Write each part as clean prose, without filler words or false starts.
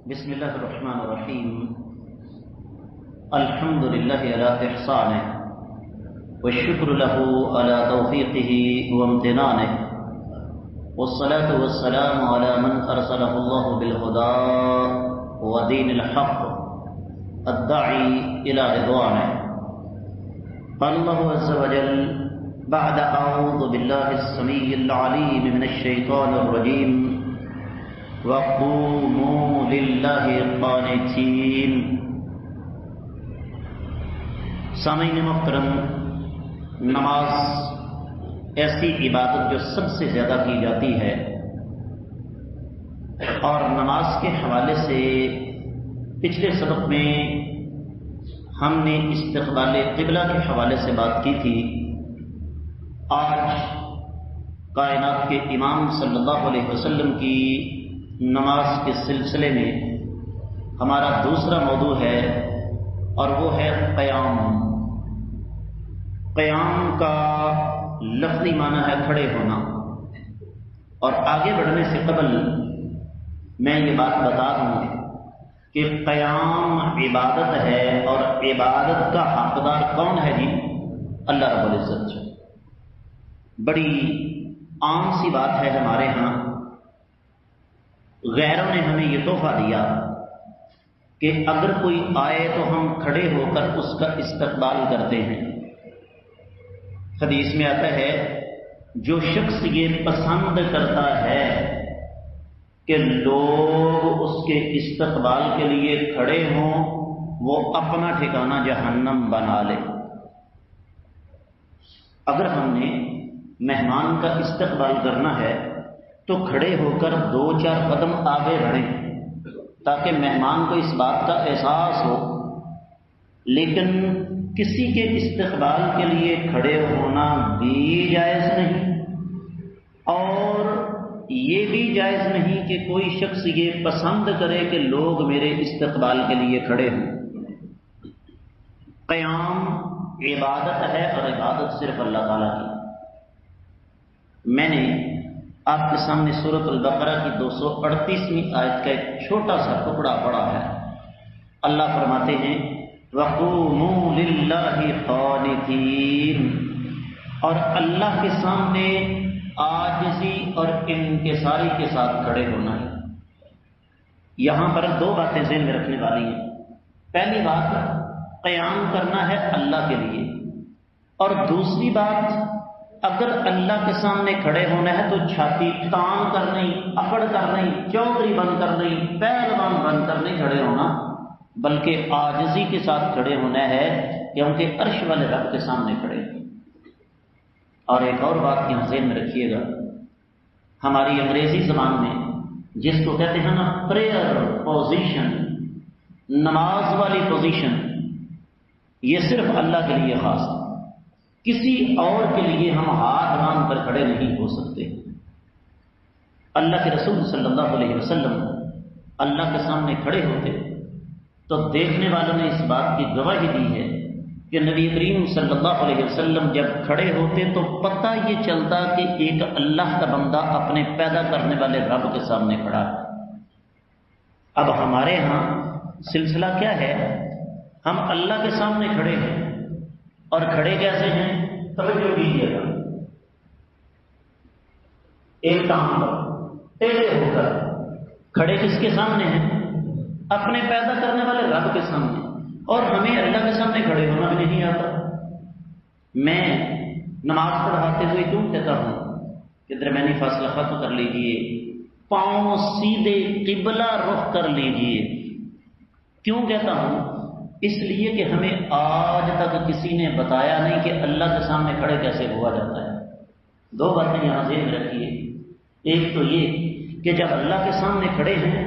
بسم الله الرحمن الرحيم. الحمد لله على إحسانه والشكر له على توفيقه وامتنانه، والصلاة والسلام على من أرسله الله بالهدى ودين الحق الداعي إلى رضوانه. قال الله عز وجل بعد أعوذ بالله السميع العليم من الشيطان الرجيم: وَقُومُوا لِلَّهِ قَانِتِينَ. سامعین محترم، نماز ایسی عبادت جو سب سے زیادہ کی جاتی ہے، اور نماز کے حوالے سے پچھلے سبق میں ہم نے استقبال قبلہ کے حوالے سے بات کی تھی. آج کائنات کے امام صلی اللہ علیہ وسلم کی نماز کے سلسلے میں ہمارا دوسرا موضوع ہے، اور وہ ہے قیام. قیام کا لفظی معنی ہے کھڑے ہونا. اور آگے بڑھنے سے قبل میں یہ بات بتا دوں کہ قیام عبادت ہے، اور عبادت کا حقدار کون ہے جی؟ اللہ رب العزت. بڑی عام سی بات ہے ہمارے ہاں. غیروں نے ہمیں یہ تحفہ دیا کہ اگر کوئی آئے تو ہم کھڑے ہو کر اس کا استقبال کرتے ہیں. حدیث میں آتا ہے جو شخص یہ پسند کرتا ہے کہ لوگ اس کے استقبال کے لیے کھڑے ہوں، وہ اپنا ٹھکانہ جہنم بنا لے. اگر ہم نے مہمان کا استقبال کرنا ہے تو کھڑے ہو کر 2-4 قدم آگے بڑھیں تاکہ مہمان کو اس بات کا احساس ہو. لیکن کسی کے استقبال کے لیے کھڑے ہونا بھی جائز نہیں، اور یہ بھی جائز نہیں کہ کوئی شخص یہ پسند کرے کہ لوگ میرے استقبال کے لیے کھڑے ہوں. قیام عبادت ہے، اور عبادت صرف اللہ تعالیٰ کی. میں نے آپ کے سامنے سورۃ البقرہ کی 238ویں آیت کا ایک چھوٹا سا ٹکڑا پڑا ہے. اللہ فرماتے ہیں وَقُومُوا لِلَّهِ قَانِتِينَ، اور اللہ کے سامنے عاجزی اور انکساری کے ساتھ کھڑے ہونا ہے. یہاں پر 2 باتیں ذہن میں رکھنے والی ہیں. پہلی بات قیام کرنا ہے اللہ کے لیے، اور دوسری بات اگر اللہ کے سامنے کھڑے ہونا ہے تو چھاتی تان کر نہیں، اکڑ کر نہیں، چوکڑی بند کر نہیں، پہلوان بند کر نہیں کھڑے ہونا، بلکہ عاجزی کے ساتھ کھڑے ہونا ہے کیونکہ عرش والے رب کے سامنے کھڑے. اور ایک اور بات یہاں ذہن میں رکھیے گا، ہماری انگریزی زبان میں جس کو کہتے ہیں نا پریئر پوزیشن، نماز والی پوزیشن، یہ صرف اللہ کے لیے خاص ہے. کسی اور کے لیے ہم ہاتھ باندھ کر کھڑے نہیں ہو سکتے. اللہ کے رسول صلی اللہ علیہ وسلم اللہ کے سامنے کھڑے ہوتے تو دیکھنے والوں نے اس بات کی گواہی دی ہے کہ نبی کریم صلی اللہ علیہ وسلم جب کھڑے ہوتے تو پتہ یہ چلتا کہ ایک اللہ کا بندہ اپنے پیدا کرنے والے رب کے سامنے کھڑا ہے. اب ہمارے ہاں سلسلہ کیا ہے؟ ہم اللہ کے سامنے کھڑے ہیں، اور کھڑے کیسے ہیں؟ توجہ کیجیے گا. ایک ٹانگ پر ٹیڑھے ہو کر کھڑے کس کے سامنے ہیں؟ اپنے پیدا کرنے والے رب کے سامنے. اور ہمیں اللہ کے سامنے کھڑے ہونا بھی نہیں آتا. میں نماز پڑھاتے ہوئے کیوں کہتا ہوں کہ درمیانی فاصلہ ختم کر لیجئے، پاؤں سیدھے قبلہ رخ کر لیجئے. کیوں کہتا ہوں؟ اس لیے کہ ہمیں آج تک کسی نے بتایا نہیں کہ اللہ کے سامنے کھڑے کیسے ہوا جاتا ہے. 2 باتیں یہاں ذہن رکھیے. ایک تو یہ کہ جب اللہ کے سامنے کھڑے ہیں،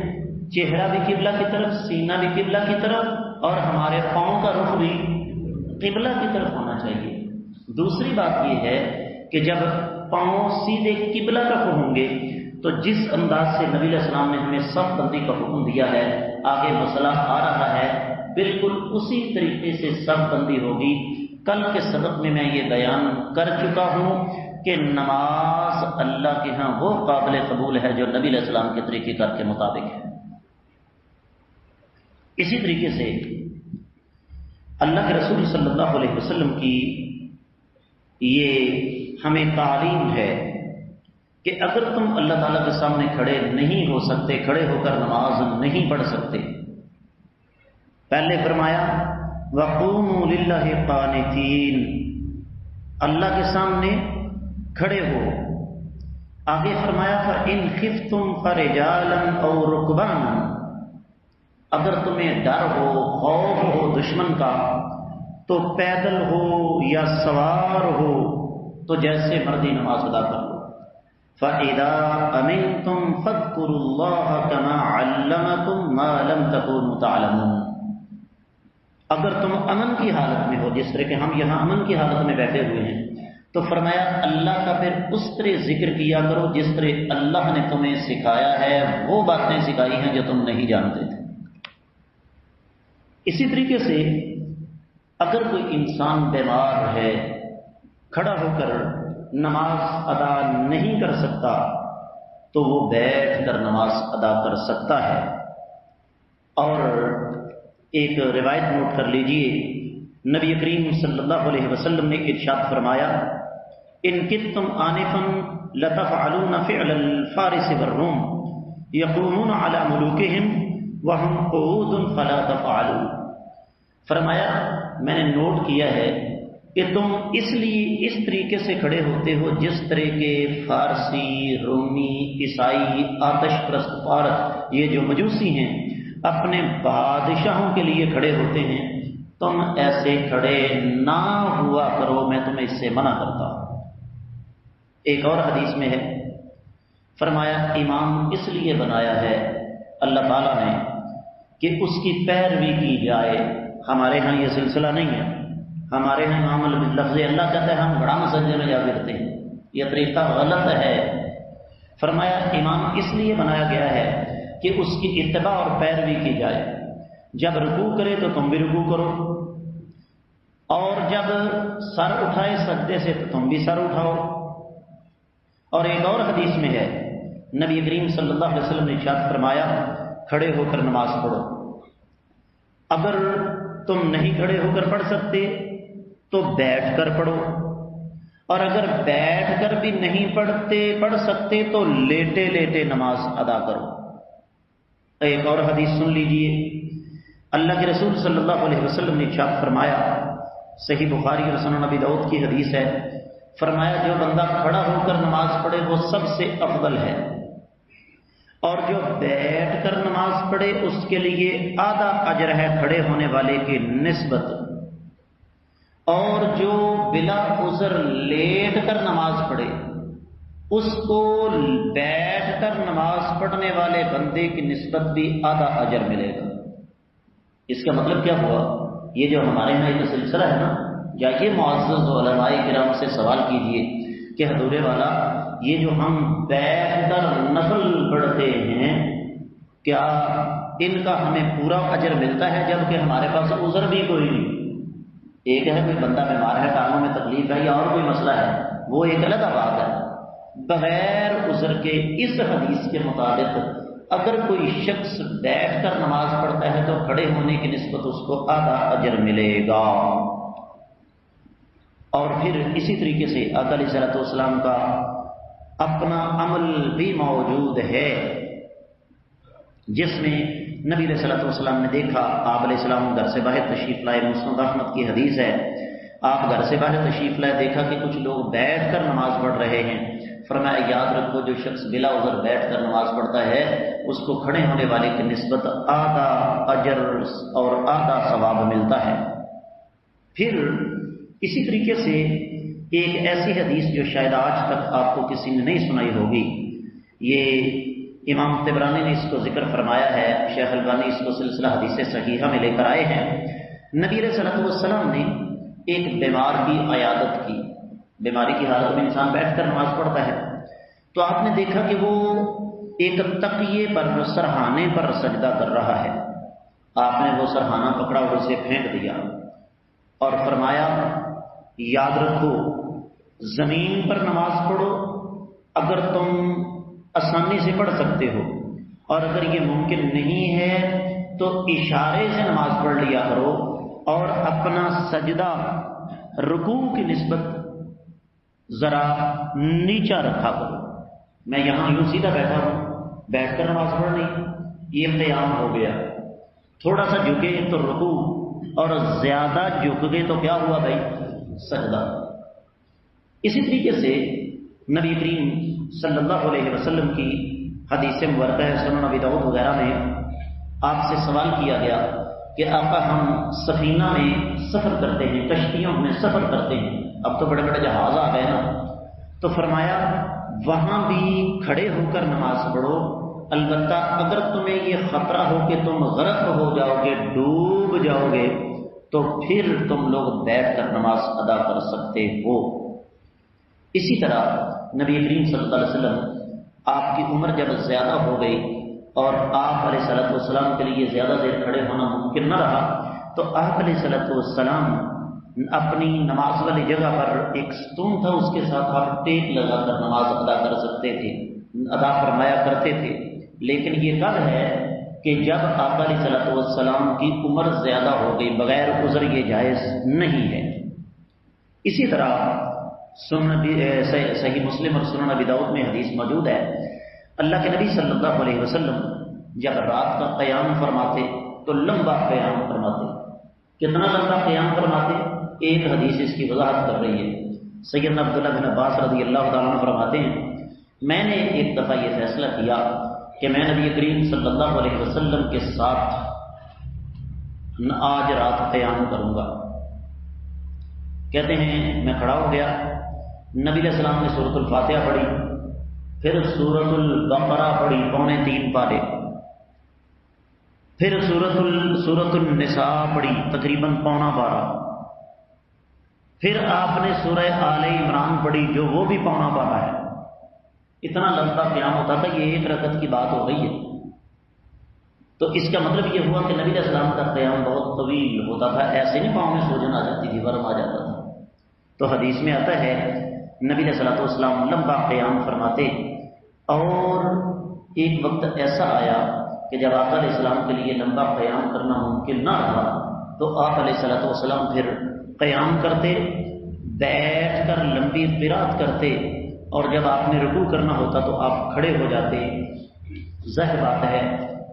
چہرہ بھی قبلہ کی طرف، سینہ بھی قبلہ کی طرف، اور ہمارے پاؤں کا رخ بھی قبلہ کی طرف ہونا چاہیے. دوسری بات یہ ہے کہ جب پاؤں سیدھے قبلہ رخ ہوں گے تو جس انداز سے نبی علیہ السلام نے ہمیں صف بندی کا حکم دیا ہے، آگے مسئلہ آ رہا ہے، بالکل اسی طریقے سے صف بندی ہوگی. کل کے سبق میں یہ بیان کر چکا ہوں کہ نماز اللہ کے ہاں وہ قابل قبول ہے جو نبی علیہ السلام کے طریقہ کار کے مطابق ہے. اسی طریقے سے اللہ کے رسول صلی اللہ علیہ وسلم کی یہ ہمیں تعلیم ہے کہ اگر تم اللہ تعالیٰ کے سامنے کھڑے نہیں ہو سکتے، کھڑے ہو کر نماز نہیں پڑھ سکتے، پہلے فرمایا وَقُومُوا لِلَّهِ قَانِتِينَ، اللہ کے سامنے کھڑے ہو۔ آگے فرمایا فَإِنْ خِفْتُمْ فَرِجَالًا أَوْ رُكْبَانًا، اگر تمہیں ڈر ہو، خوف ہو دشمن کا، تو پیدل ہو یا سوار ہو تو جیسے مردی نماز ادا کر لو۔ فَإِذَا أَمِنْتُمْ فَاذْكُرُوا اللَّهَ كَمَا عَلَّمَكُمْ مَا لَمْ تَكُونُوا تَعْلَمُونَ، اگر تم امن کی حالت میں ہو، جس طرح کہ ہم یہاں امن کی حالت میں بیٹھے ہوئے ہیں، تو فرمایا اللہ کا پھر اس طرح ذکر کیا کرو جس طرح اللہ نے تمہیں سکھایا ہے، وہ باتیں سکھائی ہیں جو تم نہیں جانتے تھے۔ اسی طریقے سے اگر کوئی انسان بیمار ہے، کھڑا ہو کر نماز ادا نہیں کر سکتا، تو وہ بیٹھ کر نماز ادا کر سکتا ہے۔ اور ایک روایت نوٹ کر لیجئے، نبی کریم صلی اللہ علیہ وسلم نے ارشاد فرمایا ان کتم آنفا لتفعلون فعل الفارس والروم یقومون علی ملوکہم وہم قعود فلا تفعلوا، فرمایا میں نے نوٹ کیا ہے کہ تم اس لیے اس طریقے سے کھڑے ہوتے ہو جس طرح کے فارسی، رومی، عیسائی، آتش پرست فارس، یہ جو مجوسی ہیں، اپنے بادشاہوں کے لیے کھڑے ہوتے ہیں، تم ایسے کھڑے نہ ہوا کرو، میں تمہیں اس سے منع کرتا ہوں۔ ایک اور حدیث میں ہے، فرمایا امام اس لیے بنایا ہے اللہ تعالیٰ نے کہ اس کی پیروی کی جائے۔ ہمارے ہاں یہ سلسلہ نہیں ہے، ہمارے ہاں امام لفظ اللہ کہتا ہے، ہم بڑا مسجد میں جا گرتے ہیں، یہ طریقہ غلط ہے۔ فرمایا امام اس لیے بنایا گیا ہے کہ اس کی اتباع اور پیروی کی جائے، جب رکوع کرے تو تم بھی رکوع کرو، اور جب سر اٹھائے سجدے سے تو تم بھی سر اٹھاؤ۔ اور ایک اور حدیث میں ہے، نبی کریم صلی اللہ علیہ وسلم نے ارشاد فرمایا کھڑے ہو کر نماز پڑھو، اگر تم نہیں کھڑے ہو کر پڑھ سکتے تو بیٹھ کر پڑھو، اور اگر بیٹھ کر بھی نہیں پڑھ سکتے تو لیٹے لیٹے نماز ادا کرو۔ ایک اور حدیث سن لیجئے، اللہ کے رسول صلی اللہ علیہ وسلم نے ارشاد فرمایا، صحیح بخاری اور سنن ابی داؤد کی حدیث ہے، فرمایا جو بندہ کھڑا ہو کر نماز پڑھے وہ سب سے افضل ہے، اور جو بیٹھ کر نماز پڑھے اس کے لیے آدھا اجر ہے کھڑے ہونے والے کی نسبت، اور جو بلا عذر لیٹ کر نماز پڑھے اس کو بیٹھ کر نماز پڑھنے والے بندے کی نسبت بھی آدھا اجر ملے گا۔ اس کا مطلب کیا ہوا؟ یہ جو ہمارے یہاں یہ سلسلہ ہے نا، جائیے معزز علماء کرام سے سوال کیجئے کہ حضور والا یہ جو ہم بیٹھ کر نفل پڑھتے ہیں، کیا ان کا ہمیں پورا اجر ملتا ہے جبکہ ہمارے پاس عذر بھی کوئی نہیں؟ ایک ہے کوئی بندہ بیمار ہے، ٹانگوں میں تکلیف ہے یا اور کوئی مسئلہ ہے، وہ ایک الگ بات ہے۔ بغیر عذر کے اس حدیث کے مطابق اگر کوئی شخص بیٹھ کر نماز پڑھتا ہے تو کھڑے ہونے کی نسبت اس کو آدھا اجر ملے گا۔ اور پھر اسی طریقے سے آقا علیہ الصلوۃ والسلام کا اپنا عمل بھی موجود ہے، جس میں نبی علیہ الصلوۃ والسلام نے دیکھا، آپ علیہ السلام گھر سے باہر تشریف لائے، مسند احمد کی حدیث ہے، آپ گھر سے باہر تشریف لائے، دیکھا کہ کچھ لوگ بیٹھ کر نماز پڑھ رہے ہیں، فرمایا یاد رکھو جو شخص بلا عذر بیٹھ کر نماز پڑھتا ہے اس کو کھڑے ہونے والے کی نسبت آدھا اجر اور آدھا ثواب ملتا ہے۔ پھر اسی طریقے سے ایک ایسی حدیث جو شاید آج تک آپ کو کسی نے نہیں سنائی ہوگی، یہ امام طبرانی نے اس کو ذکر فرمایا ہے، شیخ البانی اس کو سلسلہ حدیث صحیحہ میں لے کر آئے ہیں۔ نبی علیہ الصلوۃ والسلام نے ایک بیمار کی عیادت کی، بیماری کی حالت میں انسان بیٹھ کر نماز پڑھتا ہے، تو آپ نے دیکھا کہ وہ ایک تکیے پر، سرہانے پر سجدہ کر رہا ہے، آپ نے وہ سرہانہ پکڑا اور اسے پھینک دیا اور فرمایا یاد رکھو زمین پر نماز پڑھو اگر تم آسانی سے پڑھ سکتے ہو، اور اگر یہ ممکن نہیں ہے تو اشارے سے نماز پڑھ لیا کرو اور اپنا سجدہ رکوع کی نسبت ذرا نیچا رکھا کرو. میں یہاں یوں سیدھا بیٹھا ہوں، بیٹھ کر نماز پڑھ رہی، یہ قیام ہو گیا. تھوڑا سا جھکے تو رکوع، اور زیادہ جھک گئے تو کیا ہوا بھائی؟ سجدہ. اسی طریقے سے نبی کریم صلی اللہ علیہ وسلم کی حدیث مبارکہ ہے، سنن ابی داؤد وغیرہ میں آپ سے سوال کیا گیا کہ آقا ہم سفینہ میں سفر کرتے ہیں، کشتیوں میں سفر کرتے ہیں، اب تو بڑے بڑے جہاز آ گئے نا، تو فرمایا وہاں بھی کھڑے ہو کر نماز پڑھو، البتہ اگر تمہیں یہ خطرہ ہو کہ تم غرق ہو جاؤ گے، ڈوب جاؤ گے، تو پھر تم لوگ بیٹھ کر نماز ادا کر سکتے ہو. اسی طرح نبی کریم صلی اللہ علیہ وسلم آپ کی عمر جب زیادہ ہو گئی اور آپ علیہ الصلوۃ والسلام کے لیے زیادہ دیر کھڑے ہونا ممکن نہ رہا، تو آپ علیہ الصلوۃ والسلام اپنی نماز والی جگہ پر ایک ستون تھا، اس کے ساتھ آپ ٹیک لگا کر نماز ادا کر سکتے تھے، ادا فرمایا کرتے تھے. لیکن یہ کب ہے کہ جب آقا علیہ الصلوۃ والسلام کی عمر زیادہ ہو گئی، بغیر عذر یہ جائز نہیں ہے. اسی طرح صحیح مسلم اور سنن ابی داؤد میں حدیث موجود ہے، اللہ کے نبی صلی اللہ علیہ وسلم جب رات کا قیام فرماتے تو لمبا قیام فرماتے. کتنا لمبا قیام فرماتے؟ ایک حدیث اس کی وضاحت کر رہی ہے. سیدنا عبداللہ بن عباس رضی اللہ تعالیٰ عنہ فرماتے ہیں میں نے ایک دفعہ یہ فیصلہ کیا کہ میں نبی کریم صلی اللہ علیہ وسلم کے ساتھ آج رات قیام کروں گا. کہتے ہیں میں کھڑا ہو گیا، نبی علیہ السلام نے سورۃ الفاتحہ پڑھی، پھر سورۃ البقرہ پڑھی 3.25 پارے، پھر سورۃ النساء پڑھی تقریباً 12.25، پھر آپ نے سورہ آل عمران پڑھی جو وہ بھی 12.25 ہے. اتنا لمبا قیام ہوتا تھا، یہ ایک رکعت کی بات ہو گئی ہے. تو اس کا مطلب یہ ہوا کہ نبی علیہ السلام کا قیام بہت طویل ہوتا تھا، ایسے نہیں پاؤں میں سوجن آ جاتی تھی، ورم آ جاتا تھا. تو حدیث میں آتا ہے نبی علیہ الصلوۃ والسلام لمبا قیام فرماتے. اور ایک وقت ایسا آیا کہ جب آقا علیہ السلام کے لیے لمبا قیام کرنا ممکن نہ رہا تو آپ علیہ الصلوۃ والسلام پھر قیام کرتے، بیٹھ کر لمبی قرات کرتے، اور جب آپ نے رکوع کرنا ہوتا تو آپ کھڑے ہو جاتے. ظاہر بات ہے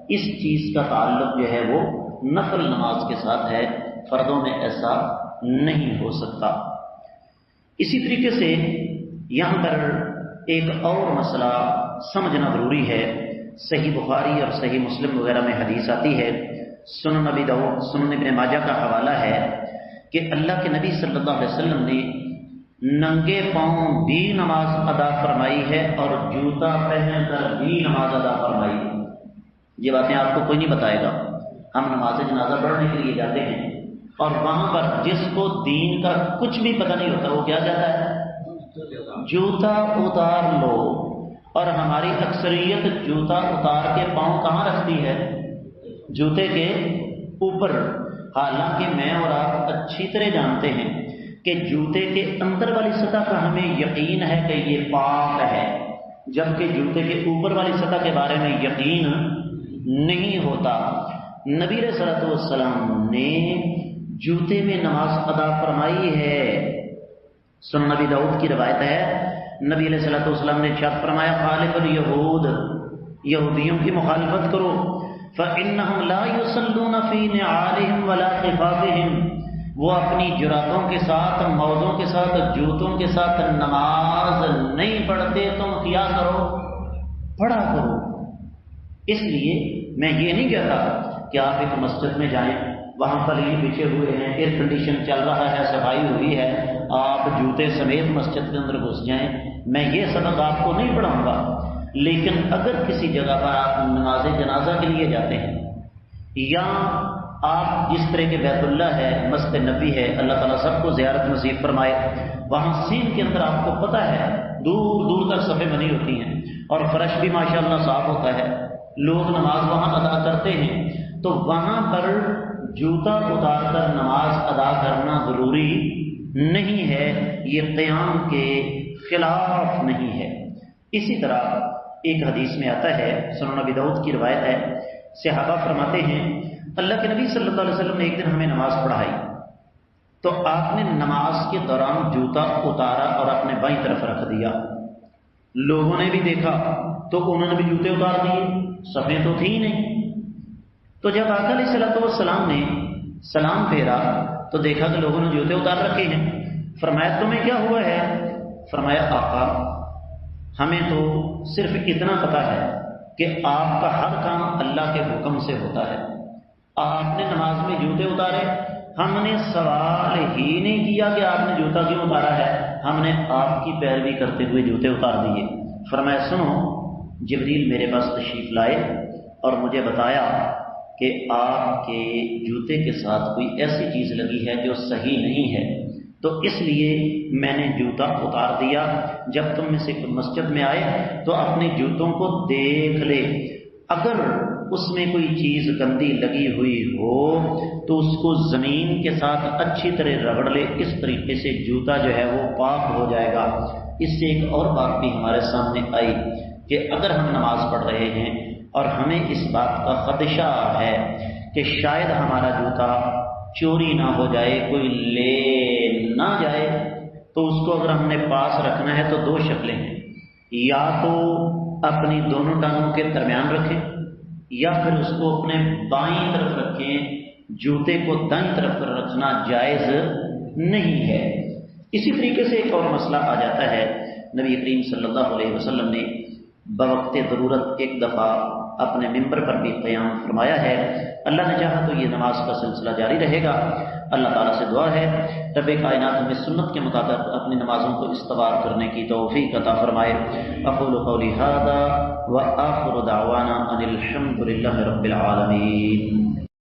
اس چیز کا تعلق جو ہے وہ نفل نماز کے ساتھ ہے، فردوں میں ایسا نہیں ہو سکتا. اسی طریقے سے یہاں پر ایک اور مسئلہ سمجھنا ضروری ہے. صحیح بخاری اور صحیح مسلم وغیرہ میں حدیث آتی ہے، سنن ابی داؤد، سنن ابن ماجہ کا حوالہ ہے کہ اللہ کے نبی صلی اللہ علیہ وسلم نے ننگے پاؤں بھی نماز ادا فرمائی ہے اور جوتا پہن کر بھی نماز ادا فرمائی ہے. یہ باتیں آپ کو کوئی نہیں بتائے گا. ہم نماز جنازہ پڑھنے کے لیے جاتے ہیں اور وہاں پر جس کو دین کا کچھ بھی پتہ نہیں ہوتا وہ کیا جاتا ہے؟ جوتا اتار لو. اور ہماری اکثریت جوتا اتار کے پاؤں کہاں رکھتی ہے؟ جوتے کے اوپر. حالانکہ میں اور آپ اچھی طرح جانتے ہیں کہ جوتے کے اندر والی سطح کا ہمیں یقین ہے کہ یہ پاک ہے، جبکہ جوتے کے اوپر والی سطح کے بارے میں یقین نہیں ہوتا. نبی علیہ الصلوۃ والسلام نے جوتے میں نماز ادا فرمائی ہے. سنن نبی داؤد کی روایت ہے، نبی علیہ الصلوۃ والسلام نے ارشاد فرمایا خالف الیہود، یہودیوں کی مخالفت کرو، فإنہم لا یصلون فی نعالہم ولا خفافہم، وہ اپنی جراتوں کے ساتھ، موزوں کے ساتھ، جوتوں کے ساتھ نماز نہیں پڑھتے، تم کیا کرو؟ پڑھا کرو. اس لیے میں یہ نہیں کہتا کہ آپ ایک مسجد میں جائیں، وہاں پر یہ بچھے ہوئے ہیں، ایئر کنڈیشن چل رہا ہے، صفائی ہوئی ہے، آپ جوتے سمیت مسجد کے اندر گھس جائیں. میں یہ سبق آپ کو نہیں پڑھاؤں گا. لیکن اگر کسی جگہ پر آپ نماز جنازہ کے لیے جاتے ہیں، یا آپ جس طرح کے بیت اللہ ہے، مسجد نبی ہے، اللہ تعالیٰ سب کو زیارت نصیب فرمائے، وہاں سین کے اندر آپ کو پتہ ہے دور دور تک صفیں بنی ہوتی ہیں اور فرش بھی ماشاءاللہ صاف ہوتا ہے، لوگ نماز وہاں ادا کرتے ہیں. تو وہاں پر جوتا اتار کر نماز ادا کرنا ضروری نہیں ہے، یہ قیام کے خلاف نہیں ہے. اسی طرح ایک حدیث میں آتا ہے، سنن ابی داؤد کی روایت ہے صحابہ فرماتے ہیں اللہ کے نبی صلی اللہ علیہ وسلم نے ایک دن ہمیں نماز پڑھائی تو آپ نے نماز کے دوران جوتا اتارا اور اپنے بائیں طرف رکھ دیا. لوگوں نے بھی دیکھا تو انہوں نے بھی جوتے اتار دیے، صفیں تو تھی ہی نہیں. تو جب آقا علیہ الصلوۃ والسلام نے سلام پھیرا تو دیکھا کہ لوگوں نے جوتے اتار رکھے ہیں. فرمایا تمہیں کیا ہوا ہے؟ فرمایا آقا ہمیں تو صرف اتنا پتا ہے کہ آپ کا ہر کام اللہ کے حکم سے ہوتا ہے. آپ نے نماز میں جوتے اتارے، ہم نے سوال ہی نہیں کیا کہ آپ نے جوتا کیوں اتارا ہے، ہم نے آپ کی پیروی کرتے ہوئے جوتے اتار دیے. فرمایا سنو، جبریل میرے پاس تشریف لائے اور مجھے بتایا کہ آپ کے جوتے کے ساتھ کوئی ایسی چیز لگی ہے جو صحیح نہیں ہے، تو اس لیے میں نے جوتا اتار دیا. جب تم میں سے مسجد میں آئے تو اپنے جوتوں کو دیکھ لے، اگر اس میں کوئی چیز گندی لگی ہوئی ہو تو اس کو زمین کے ساتھ اچھی طرح رگڑ لے. اس طریقے سے جوتا جو ہے وہ پاک ہو جائے گا. اس سے ایک اور بات بھی ہمارے سامنے آئی کہ اگر ہم نماز پڑھ رہے ہیں اور ہمیں اس بات کا خدشہ ہے کہ شاید ہمارا جوتا چوری نہ ہو جائے، کوئی لے نہ جائے، تو اس کو اگر ہم نے پاس رکھنا ہے تو دو شکلیں ہیں، یا تو اپنی دونوں ٹانگوں کے درمیان رکھیں یا پھر اس کو اپنے بائیں طرف رکھیں. جوتے کو دائیں طرف پر رکھنا جائز نہیں ہے. اسی طریقے سے ایک اور مسئلہ آ جاتا ہے. نبی کریم صلی اللہ علیہ وسلم نے بوقت ضرورت ایک دفعہ اپنے ممبر پر بھی قیام فرمایا ہے. اللہ نے چاہا تو یہ نماز کا سلسلہ جاری رہے گا. اللہ تعالیٰ سے دعا ہے رب کائنات ہمیں سنت کے مطابق اپنی نمازوں کو استوار کرنے کی توفیق عطا فرمائے. اقول قولی ھذا وآخر دعوانا ان الحمد للہ رب العالمین.